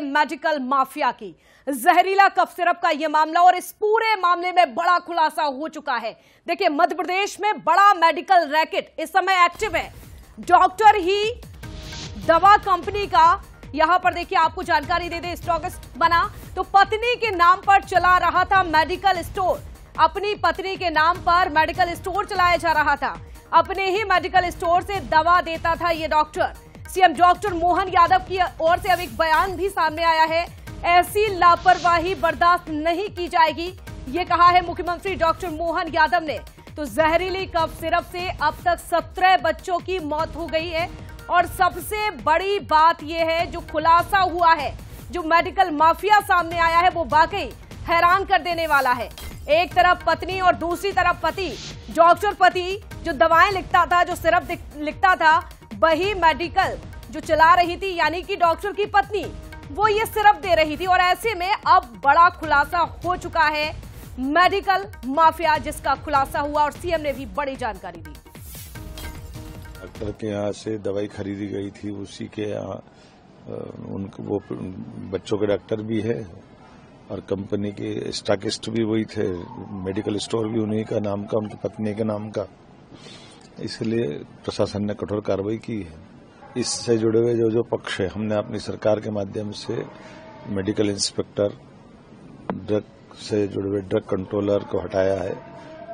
Medical mafia की जहरीला cough syrup का यह मामला, और इस पूरे मामले में बड़ा खुलासा हो चुका है। देखिए, मध्य प्रदेश में बड़ा मेडिकल रैकेट इस समय एक्टिव है। डॉक्टर ही दवा कंपनी का, यहां पर देखिए आपको जानकारी दे दे, स्टॉकिस्ट बना तो पत्नी के नाम पर चला रहा था मेडिकल स्टोर। अपनी पत्नी के नाम पर मेडिकल स्टोर चलाया जा रहा था। अपने ही मेडिकल स्टोर से दवा देता था ये doctor. CM doctor Mohan Yadav की ओर से अब एक बयान भी सामने आया है। ऐसी लापरवाही बर्दाश्त नहीं की जाएगी, ये कहा है मुख्यमंत्री डॉक्टर मोहन यादव ने। तो जहरीली कफ सिरप से अब तक 17 बच्चों की मौत हो गई है। और सबसे बड़ी बात यह है, जो खुलासा हुआ है, जो मेडिकल माफिया सामने आया है, वो वाकई हैरान कर देने वाला है। एक तरफ पत्नी और दूसरी तरफ पति। डॉक्टर पति जो दवाएं लिखता था, जो सिरप लिखता था, वही मेडिकल जो चला रही थी, यानी कि डॉक्टर की पत्नी, वो ये सिरप दे रही थी। और ऐसे में अब बड़ा खुलासा हो चुका है मेडिकल माफिया, जिसका खुलासा हुआ और सीएम ने भी बड़ी जानकारी दी। डॉक्टर के यहाँ से दवाई खरीदी गई थी, उसी के यहाँ उनको वो बच्चों के डॉक्टर भी है और कंपनी के स्टॉकिस्ट भी वही थे, मेडिकल स्टोर भी उन्हीं का नाम का, उनकी पत्नी के नाम का। इसलिए प्रशासन ने कठोर कार्रवाई की है। इससे जुड़े हुए जो पक्ष है, हमने अपनी सरकार के माध्यम से मेडिकल इंस्पेक्टर, ड्रग से जुड़े हुए ड्रग कंट्रोलर को हटाया है,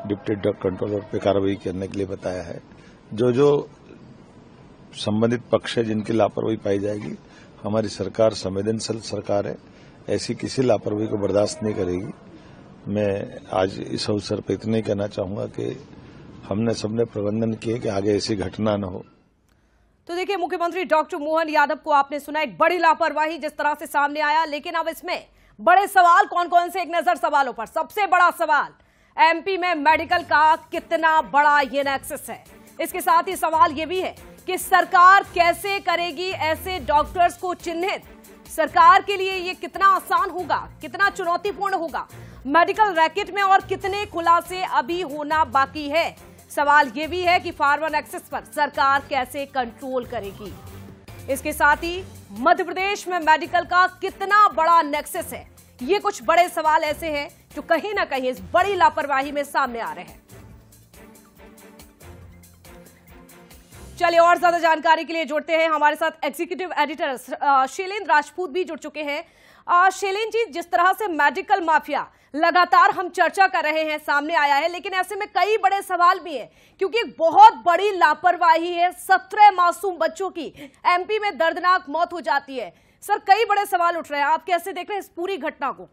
डिप्टी ड्रग कंट्रोलर पे कार्रवाई करने के लिए बताया है। जो संबंधित पक्ष है जिनकी लापरवाही पाई जाएगी, हमारी सरकार संवेदनशील सरकार है, ऐसी किसी लापरवाही को बर्दाश्त नहीं करेगी। मैं आज इस अवसर पर इतना ही कहना चाहूंगा कि हमने सबने प्रबंधन किए कि आगे ऐसी घटना न हो। तो देखिए, मुख्यमंत्री डॉक्टर मोहन यादव को आपने सुना, एक बड़ी लापरवाही जिस तरह से सामने आया। लेकिन अब इसमें बड़े सवाल कौन कौन से, एक नजर सवालों पर। सबसे बड़ा सवाल, एमपी में मेडिकल का कितना बड़ा ये नेक्सस है। इसके साथ ही सवाल ये भी है कि सरकार कैसे करेगी ऐसे डॉक्टर्स को चिन्हित। सरकार के लिए ये कितना आसान होगा, कितना चुनौतीपूर्ण होगा मेडिकल रैकेट में, और कितने खुलासे अभी होना बाकी है। सवाल ये भी है कि फार्मा नेक्सस पर सरकार कैसे कंट्रोल करेगी। इसके साथ ही मध्य प्रदेश में मेडिकल का कितना बड़ा नेक्सस है, ये कुछ बड़े सवाल ऐसे हैं जो कहीं ना कहीं इस बड़ी लापरवाही में सामने आ रहे हैं। चलिए, और ज्यादा जानकारी के लिए जुड़ते हैं, हमारे साथ एग्जीक्यूटिव एडिटर शैलेंद्र राजपूत भी जुड़ चुके हैं। शैलेंद्र जी, जिस तरह से मेडिकल माफिया लगातार हम चर्चा कर रहे हैं सामने आया है, लेकिन ऐसे में कई बड़े सवाल भी हैं, क्योंकि बहुत बड़ी लापरवाही है। 17 मासूम बच्चों की एमपी में दर्दनाक मौत हो जाती है। सर, कई बड़े सवाल उठ रहे हैं, आप कैसे देख रहे हैं इस पूरी घटना को?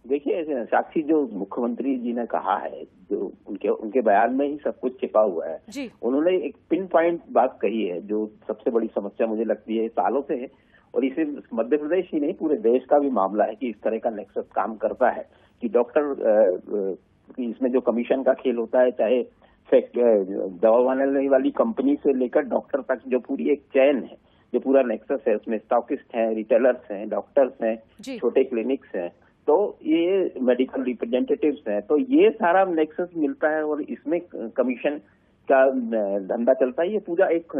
देखिए साक्षी, जो मुख्यमंत्री जी ने कहा है, जो उनके बयान में ही सब कुछ छिपा हुआ है जी। उन्होंने एक पिन पॉइंट बात कही है, जो सबसे बड़ी समस्या मुझे लगती है सालों से है, और इसे मध्य प्रदेश ही नहीं पूरे देश का भी मामला है कि इस तरह का नेक्सस काम करता है कि डॉक्टर, इसमें जो कमीशन का खेल होता है, चाहे दवा बनाने वाली कंपनी से लेकर डॉक्टर तक, जो पूरी एक चैन है, जो पूरा नेक्सस है, उसमें स्टॉकिस्ट हैं, रिटेलर्स हैं, डॉक्टर्स हैं, छोटे क्लिनिक्स हैं, तो ये मेडिकल रिप्रेजेंटेटिव्स हैं, तो ये सारा नेक्सस मिलता है और इसमें कमीशन का धंधा चलता है। ये पूरा एक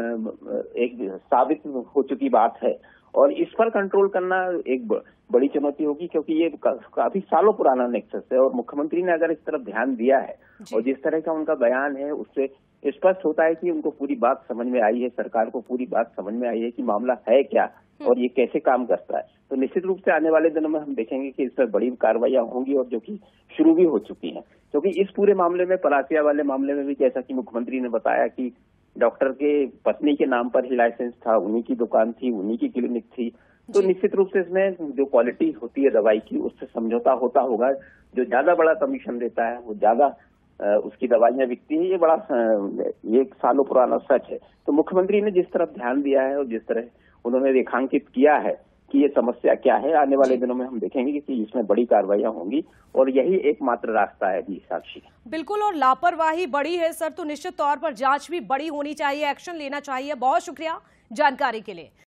साबित हो चुकी बात है, और इस पर कंट्रोल करना एक बड़ी चुनौती होगी, क्योंकि ये काफी सालों पुराना नेक्सस है। और मुख्यमंत्री ने अगर इस तरफ ध्यान दिया है और जिस तरह का उनका बयान है, उससे स्पष्ट होता है कि उनको पूरी बात समझ में आई है, सरकार को पूरी बात समझ में आई है कि मामला है क्या और ये कैसे काम करता है। तो निश्चित रूप से आने वाले दिनों में हम देखेंगे कि इस पर बड़ी कार्रवाइयां होंगी, और जो कि शुरू भी हो चुकी हैं। क्योंकि इस पूरे मामले में, पलासिया वाले मामले में भी, जैसा कि मुख्यमंत्री ने बताया कि डॉक्टर के पत्नी के नाम पर ही लाइसेंस था, उन्हीं की दुकान थी, उन्हीं की क्लिनिक थी, तो निश्चित रूप से इसमें जो क्वालिटी होती है दवाई की, उससे समझौता होता होगा। जो ज्यादा बड़ा कमीशन देता है वो ज्यादा उसकी दवाइयां बिकती है। ये एक सालों पुराना सच है। तो मुख्यमंत्री ने जिस तरफ ध्यान दिया है और जिस तरह उन्होंने रेखांकित किया है कि ये समस्या क्या है, आने वाले दिनों में हम देखेंगे कि इसमें बड़ी कार्रवाइयां होंगी, और यही एकमात्र रास्ता है भी साक्षी। बिल्कुल, और लापरवाही बड़ी है सर, तो निश्चित तौर पर जांच भी बड़ी होनी चाहिए, एक्शन लेना चाहिए। बहुत शुक्रिया जानकारी के लिए।